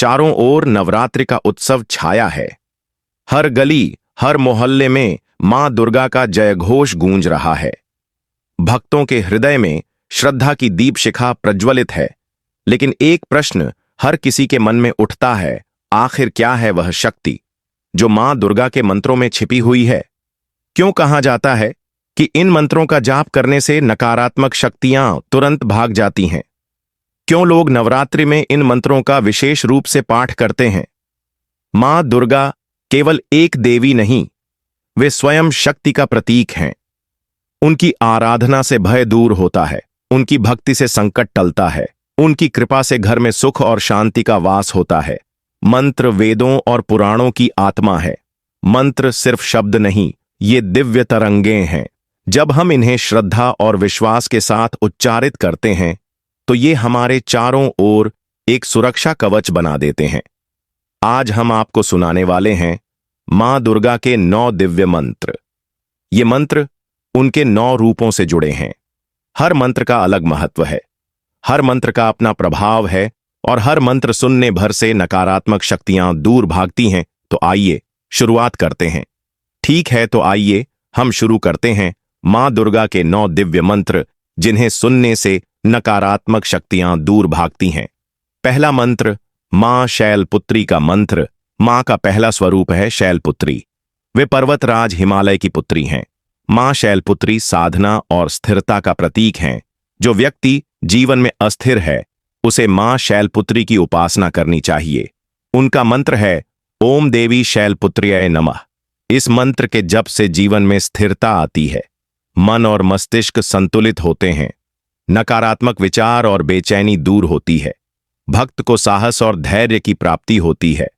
चारों ओर नवरात्रि का उत्सव छाया है। हर गली, हर मोहल्ले में मां दुर्गा का जयघोष गूंज रहा है। भक्तों के हृदय में श्रद्धा की दीप शिखा प्रज्वलित है। लेकिन एक प्रश्न हर किसी के मन में उठता है, आखिर क्या है वह शक्ति जो मां दुर्गा के मंत्रों में छिपी हुई है? क्यों कहा जाता है कि इन मंत्रों का जाप करने से नकारात्मक शक्तियां तुरंत भाग जाती हैं? क्यों लोग नवरात्रि में इन मंत्रों का विशेष रूप से पाठ करते हैं? मां दुर्गा केवल एक देवी नहीं, वे स्वयं शक्ति का प्रतीक हैं। उनकी आराधना से भय दूर होता है, उनकी भक्ति से संकट टलता है, उनकी कृपा से घर में सुख और शांति का वास होता है। मंत्र वेदों और पुराणों की आत्मा है। मंत्र सिर्फ शब्द नहीं, ये दिव्य तरंगें हैं। जब हम इन्हें श्रद्धा और विश्वास के साथ उच्चारित करते हैं तो ये हमारे चारों ओर एक सुरक्षा कवच बना देते हैं। आज हम आपको सुनाने वाले हैं मां दुर्गा के 9 दिव्य मंत्र। ये मंत्र उनके 9 रूपों से जुड़े हैं। हर मंत्र का अलग महत्व है, हर मंत्र का अपना प्रभाव है और हर मंत्र सुनने भर से नकारात्मक शक्तियां दूर भागती हैं। तो आइए शुरुआत करते हैं। ठीक है, तो आइए हम शुरू करते हैं मां दुर्गा के 9 दिव्य मंत्र जिन्हें सुनने से नकारात्मक शक्तियां दूर भागती हैं। पहला मंत्र, मां शैलपुत्री का मंत्र। मां का पहला स्वरूप है शैलपुत्री। वे पर्वतराज हिमालय की पुत्री हैं। मां शैलपुत्री साधना और स्थिरता का प्रतीक हैं। जो व्यक्ति जीवन में अस्थिर है उसे मां शैलपुत्री की उपासना करनी चाहिए। उनका मंत्र है ओम देवी शैलपुत्र्यै नमः। इस मंत्र के जप से जीवन में स्थिरता आती है, मन और मस्तिष्क संतुलित होते हैं, नकारात्मक विचार और बेचैनी दूर होती है, भक्त को साहस और धैर्य की प्राप्ति होती है।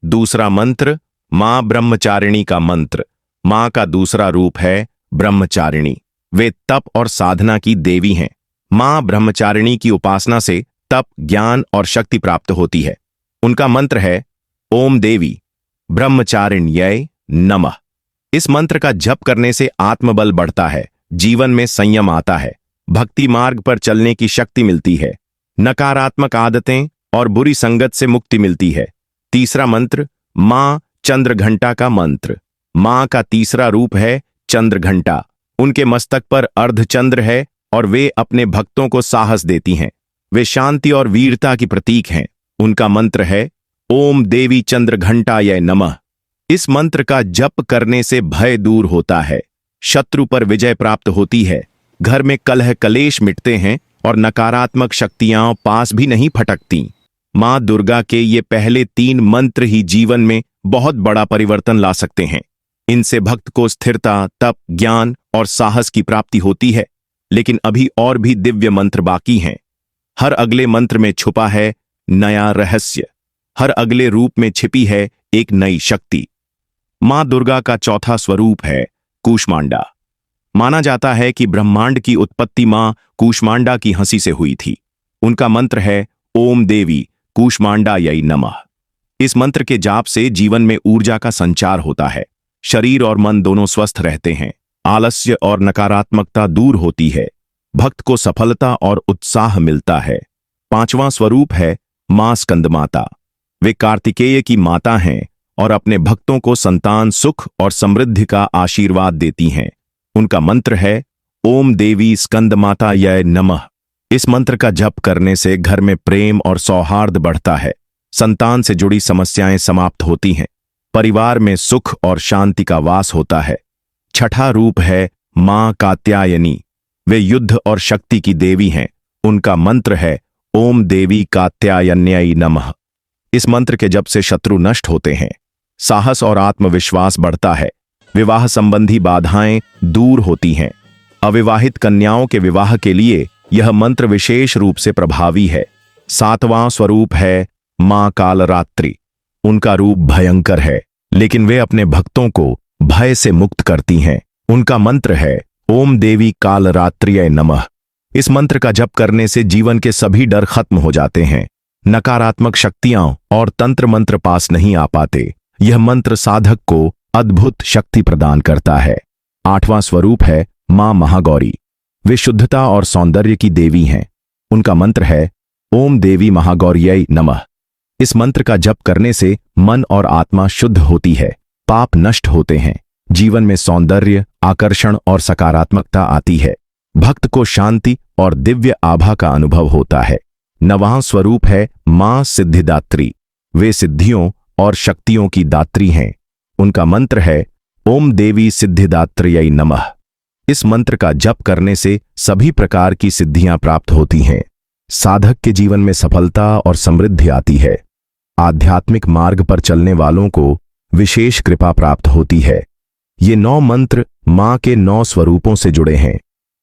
दूसरा मंत्र, मां ब्रह्मचारिणी का मंत्र। मां का दूसरा रूप है ब्रह्मचारिणी। वे तप और साधना की देवी हैं। मां ब्रह्मचारिणी की उपासना से तप, ज्ञान और शक्ति प्राप्त होती है। उनका मंत्र है ओम देवी ब्रह्मचारिण्यै नमः। इस मंत्र का जप करने से आत्मबल बढ़ता है, जीवन में संयम आता है, भक्ति मार्ग पर चलने की शक्ति मिलती है, नकारात्मक आदतें और बुरी संगत से मुक्ति मिलती है। तीसरा मंत्र, मां चंद्रघंटा का मंत्र। मां का तीसरा रूप है चंद्रघंटा। उनके मस्तक पर अर्धचंद्र है और वे अपने भक्तों को साहस देती हैं। वे शांति और वीरता की प्रतीक हैं। उनका मंत्र है ओम देवी चंद्रघंटायै नमः। इस मंत्र का जप करने से भय दूर होता है, शत्रु पर विजय प्राप्त होती है, घर में कलह कलेश मिटते हैं और नकारात्मक शक्तियां पास भी नहीं फटकती। मां दुर्गा के ये पहले 3 मंत्र ही जीवन में बहुत बड़ा परिवर्तन ला सकते हैं। इनसे भक्त को स्थिरता, तप, ज्ञान और साहस की प्राप्ति होती है। लेकिन अभी और भी दिव्य मंत्र बाकी हैं। हर अगले मंत्र में छुपा है नया रहस्य, हर अगले रूप में छिपी है एक नई शक्ति। मां दुर्गा का चौथा स्वरूप है कूष्मांडा। माना जाता है कि ब्रह्मांड की उत्पत्ति मां कूष्मांडा की हंसी से हुई थी। उनका मंत्र है ओम देवी कूष्मांडायै नमः। इस मंत्र के जाप से जीवन में ऊर्जा का संचार होता है, शरीर और मन दोनों स्वस्थ रहते हैं, आलस्य और नकारात्मकता दूर होती है, भक्त को सफलता और उत्साह मिलता है। 5वां स्वरूप है मां स्कंदमाता। वे कार्तिकेय की माता हैं और अपने भक्तों को संतान सुख और समृद्धि का आशीर्वाद देती हैं। उनका मंत्र है ओम देवी स्कंदमातायै नमः। इस मंत्र का जप करने से घर में प्रेम और सौहार्द बढ़ता है, संतान से जुड़ी समस्याएं समाप्त होती हैं, परिवार में सुख और शांति का वास होता है। 6ठा रूप है मां कात्यायनी। वे युद्ध और शक्ति की देवी हैं। उनका मंत्र है ओम देवी कात्यायन्यै नमः। इस मंत्र के जप से शत्रु नष्ट होते हैं, साहस और आत्मविश्वास बढ़ता है, विवाह संबंधी बाधाएं दूर होती हैं। अविवाहित कन्याओं के विवाह के लिए यह मंत्र विशेष रूप से प्रभावी है। 7वां स्वरूप है मां कालरात्रि। उनका रूप भयंकर है, लेकिन वे अपने भक्तों को भय से मुक्त करती हैं। उनका मंत्र है ओम देवी कालरात्र्यै नमः। इस मंत्र का जप करने से जीवन के सभी डर खत्म हो जाते हैं, नकारात्मक शक्तियां और तंत्र मंत्र पास नहीं आ पाते। यह मंत्र साधक को अद्भुत शक्ति प्रदान करता है। 8वां स्वरूप है मां महागौरी। वे शुद्धता और सौंदर्य की देवी हैं। उनका मंत्र है ओम देवी महागौर्यै नमः। इस मंत्र का जप करने से मन और आत्मा शुद्ध होती है, पाप नष्ट होते हैं, जीवन में सौंदर्य, आकर्षण और सकारात्मकता आती है। भक्त को शांति और दिव्य आभा का अनुभव होता है। नवां स्वरूप है मां सिद्धिदात्री। वे सिद्धियों और शक्तियों की दात्री हैं। उनका मंत्र है ओम देवी सिद्धिदात्र्यै नमः। इस मंत्र का जप करने से सभी प्रकार की सिद्धियां प्राप्त होती हैं। साधक के जीवन में सफलता और समृद्धि आती है। आध्यात्मिक मार्ग पर चलने वालों को विशेष कृपा प्राप्त होती है। ये 9 मंत्र मां के 9 स्वरूपों से जुड़े हैं।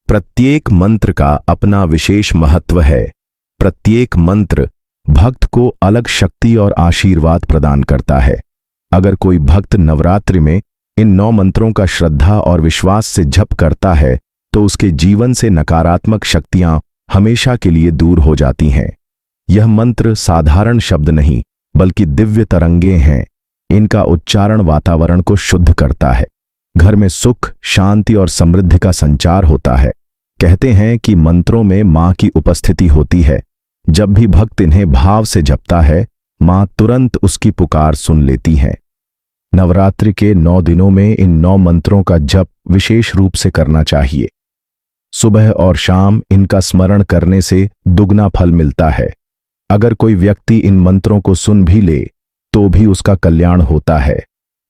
प्रत्येक मंत्र का अपना विशेष महत्व है। प्रत्येक मंत्र भक्त को अलग शक्ति और आशीर्वाद प्रदान करता है। अगर कोई भक्त नवरात्रि में इन 9 मंत्रों का श्रद्धा और विश्वास से जप करता है तो उसके जीवन से नकारात्मक शक्तियां हमेशा के लिए दूर हो जाती हैं। यह मंत्र साधारण शब्द नहीं बल्कि दिव्य तरंगे हैं। इनका उच्चारण वातावरण को शुद्ध करता है। घर में सुख, शांति और समृद्धि का संचार होता है। कहते हैं कि मंत्रों में मां की उपस्थिति होती है। जब भी भक्त इन्हें भाव से जपता है, मां तुरंत उसकी पुकार सुन लेती है। नवरात्रि के 9 दिनों में इन 9 मंत्रों का जप विशेष रूप से करना चाहिए। सुबह और शाम इनका स्मरण करने से दुगना फल मिलता है। अगर कोई व्यक्ति इन मंत्रों को सुन भी ले तो भी उसका कल्याण होता है।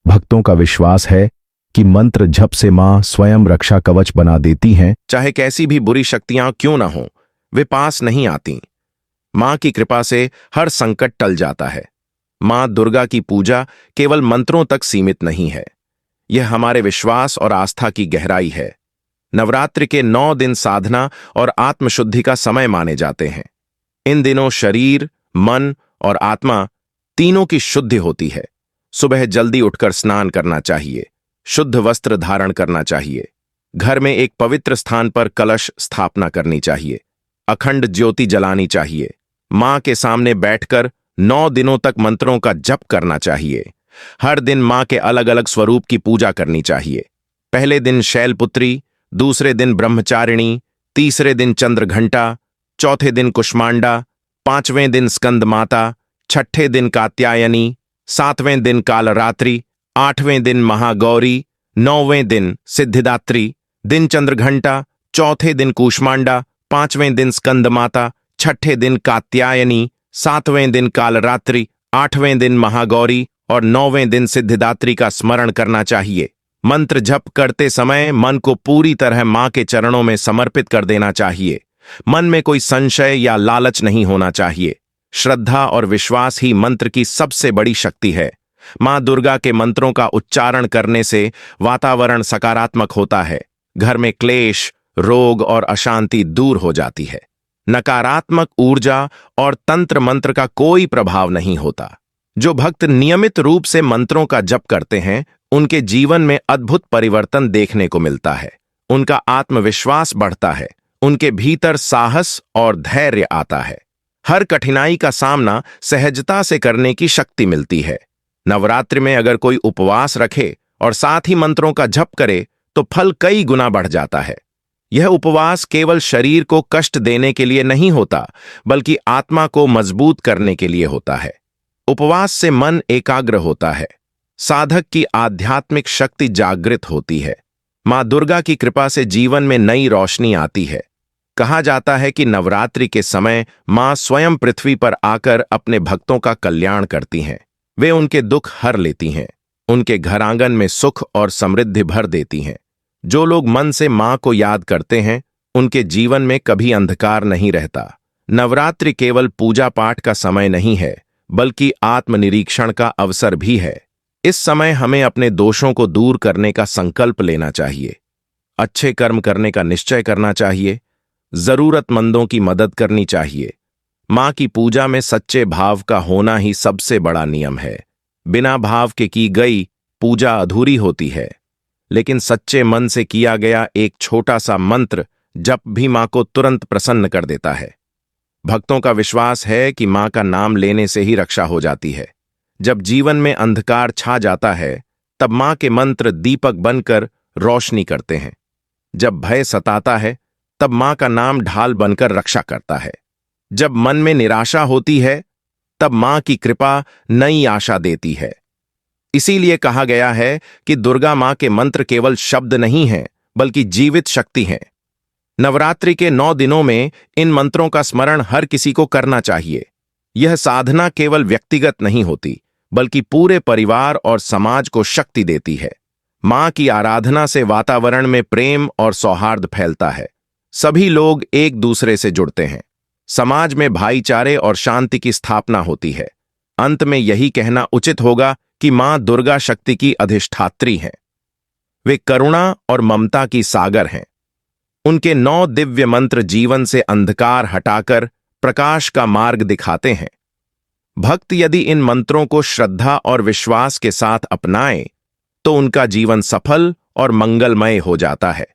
भक्तों का विश्वास है कि मंत्र जप से मां स्वयं रक्षा कवच बना देती हैं। चाहे कैसी भी बुरी शक्तियां क्यों ना हो, वे पास नहीं आती। मां की कृपा से हर संकट टल जाता है। मां दुर्गा की पूजा केवल मंत्रों तक सीमित नहीं है। यह हमारे विश्वास और आस्था की गहराई है। नवरात्रि के 9 दिन साधना और आत्मशुद्धि का समय माने जाते हैं। इन दिनों शरीर, मन और आत्मा तीनों की शुद्धि होती है। सुबह जल्दी उठकर स्नान करना चाहिए। शुद्ध वस्त्र धारण करना चाहिए। घर में एक पवित्र स्थान पर कलश स्थापना करनी चाहिए। अखंड ज्योति जलानी चाहिए। मां के सामने बैठकर 9 दिनों तक मंत्रों का जप करना चाहिए। हर दिन मां के अलग अलग स्वरूप की पूजा करनी चाहिए। पहले दिन शैलपुत्री, दूसरे दिन ब्रह्मचारिणी, तीसरे दिन चंद्रघंटा, चौथे दिन कुष्मांडा, 5वें दिन स्कंद माता, 6ठे दिन कात्यायनी, 7वें दिन कालरात्रि, 8वें दिन महागौरी, 9वें दिन सिद्धिदात्री, दिन चंद्रघंटा, चौथे दिन कूष्मांडा, 5वें दिन स्कंद माता, 6ठे दिन कात्यायनी, 7वें दिन कालरात्रि, 8वें दिन महागौरी और 9वें दिन सिद्धिदात्री का स्मरण करना चाहिए। मंत्र जप करते समय मन को पूरी तरह मां के चरणों में समर्पित कर देना चाहिए। मन में कोई संशय या लालच नहीं होना चाहिए। श्रद्धा और विश्वास ही मंत्र की सबसे बड़ी शक्ति है। मां दुर्गा के मंत्रों का उच्चारण करने से वातावरण सकारात्मक होता है। घर में क्लेश, रोग और अशांति दूर हो जाती है। नकारात्मक ऊर्जा और तंत्र मंत्र का कोई प्रभाव नहीं होता। जो भक्त नियमित रूप से मंत्रों का जप करते हैं, उनके जीवन में अद्भुत परिवर्तन देखने को मिलता है। उनका आत्मविश्वास बढ़ता है। उनके भीतर साहस और धैर्य आता है। हर कठिनाई का सामना सहजता से करने की शक्ति मिलती है। नवरात्रि में अगर कोई उपवास रखे और साथ ही मंत्रों का जप करे तो फल कई गुना बढ़ जाता है। यह उपवास केवल शरीर को कष्ट देने के लिए नहीं होता, बल्कि आत्मा को मजबूत करने के लिए होता है। उपवास से मन एकाग्र होता है। साधक की आध्यात्मिक शक्ति जागृत होती है। मां दुर्गा की कृपा से जीवन में नई रोशनी आती है। कहा जाता है कि नवरात्रि के समय मां स्वयं पृथ्वी पर आकर अपने भक्तों का कल्याण करती हैं। वे उनके दुख हर लेती हैं। उनके घर आंगन में सुख और समृद्धि भर देती हैं। जो लोग मन से मां को याद करते हैं, उनके जीवन में कभी अंधकार नहीं रहता। नवरात्रि केवल पूजा पाठ का समय नहीं है, बल्कि आत्मनिरीक्षण का अवसर भी है। इस समय हमें अपने दोषों को दूर करने का संकल्प लेना चाहिए। अच्छे कर्म करने का निश्चय करना चाहिए। जरूरतमंदों की मदद करनी चाहिए। मां की पूजा में सच्चे भाव का होना ही सबसे बड़ा नियम है। बिना भाव के की गई पूजा अधूरी होती है, लेकिन सच्चे मन से किया गया एक छोटा सा मंत्र जप भी मां को तुरंत प्रसन्न कर देता है। भक्तों का विश्वास है कि मां का नाम लेने से ही रक्षा हो जाती है। जब जीवन में अंधकार छा जाता है, तब मां के मंत्र दीपक बनकर रोशनी करते हैं। जब भय सताता है, तब मां का नाम ढाल बनकर रक्षा करता है। जब मन में निराशा होती है, तब मां की कृपा नई आशा देती है। इसीलिए कहा गया है कि दुर्गा मां के मंत्र केवल शब्द नहीं हैं, बल्कि जीवित शक्ति हैं। नवरात्रि के 9 दिनों में इन मंत्रों का स्मरण हर किसी को करना चाहिए। यह साधना केवल व्यक्तिगत नहीं होती, बल्कि पूरे परिवार और समाज को शक्ति देती है। मां की आराधना से वातावरण में प्रेम और सौहार्द फैलता है। सभी लोग एक दूसरे से जुड़ते हैं। समाज में भाईचारे और शांति की स्थापना होती है। अंत में यही कहना उचित होगा कि मां दुर्गा शक्ति की अधिष्ठात्री हैं। वे करुणा और ममता की सागर हैं। उनके 9 दिव्य मंत्र जीवन से अंधकार हटाकर प्रकाश का मार्ग दिखाते हैं। भक्त यदि इन मंत्रों को श्रद्धा और विश्वास के साथ अपनाएं, तो उनका जीवन सफल और मंगलमय हो जाता है।